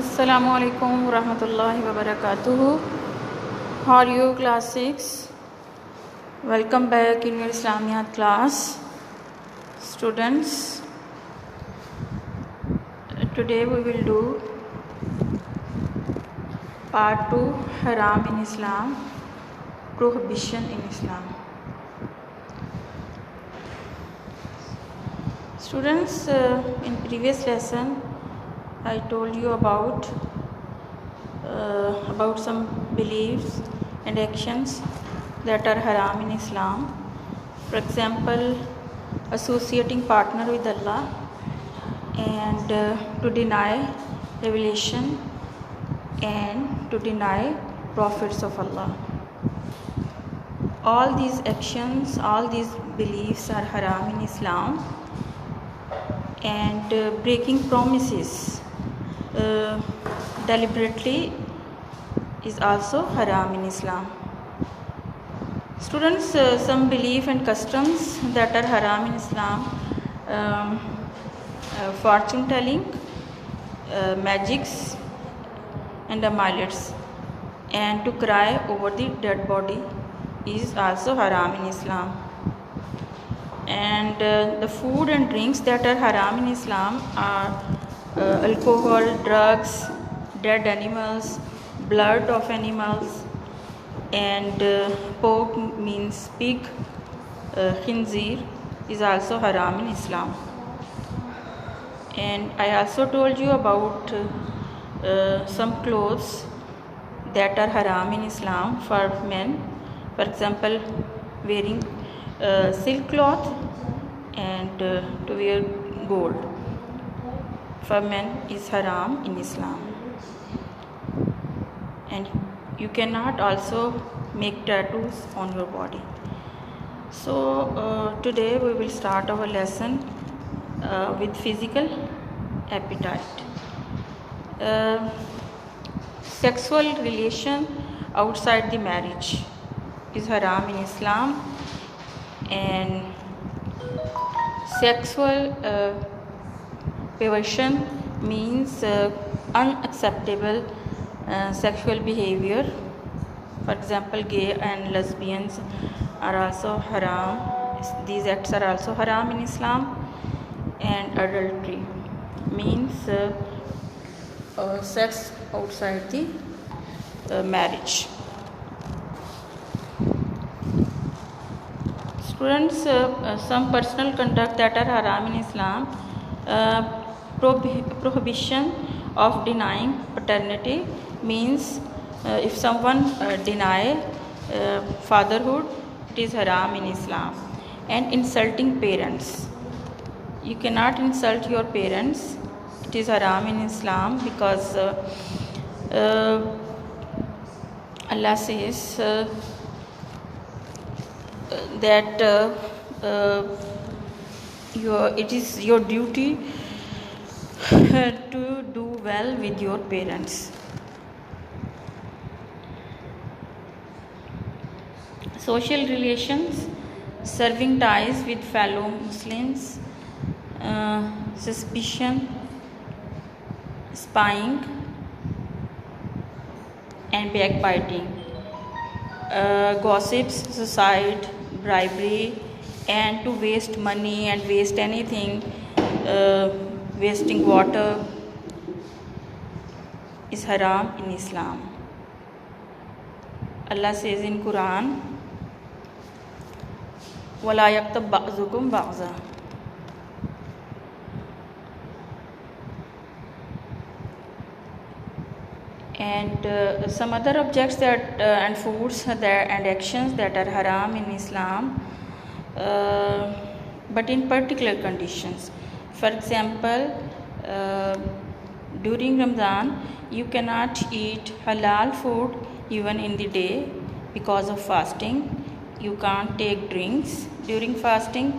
Assalamualaikum warahmatullahi wabarakatuh. How are you, class 6? Welcome back in your Islamiyat class. Students, today we will do part 2, Haram in Islam, Prohibition in Islam. Students, in previous lesson I told you about some beliefs and actions that are haram in Islam. For example, associating partner with Allah and to deny revelation and to deny prophets of Allah. All these actions, all these beliefs are haram in Islam. And breaking promises deliberately is also haram in Islam. Students, some belief and customs that are haram in Islam, fortune telling, magics and amulets, and to cry over the dead body is also haram in Islam. And the food and drinks that are haram in Islam are alcohol, drugs, dead animals, blood of animals, and pork means pig, khinzir is also haram in Islam. And I also told you about some clothes that are haram in Islam for men. For example, wearing silk cloth and to wear gold for men is haram in Islam. And you cannot also make tattoos on your body. So today we will start our lesson with physical appetite. Sexual relation outside the marriage is haram in Islam. And sexual perversion means unacceptable sexual behavior. For example, gay and lesbians are also haram. These acts are also haram in Islam. And adultery means sex outside the marriage. Students, some personal conduct that are haram in Islam, prohibition of denying paternity means if someone deny fatherhood, it is haram in Islam. And insulting parents, you cannot insult your parents, it is haram in Islam, because Allah says that it is your duty to do well with your parents. Social relations, serving ties with fellow Muslims, suspicion, spying and backbiting, gossips, suicide, bribery, and to waste money and waste anything, wasting water is haram in Islam. Allah says in Quran, وَلَا يَغْتَبْ بَعْضُكُمْ بَعْضًا. And some other objects that and foods that and actions that are haram in Islam, but in particular conditions. For example, during Ramadan you cannot eat halal food even in the day because of fasting. You can't take drinks during fasting.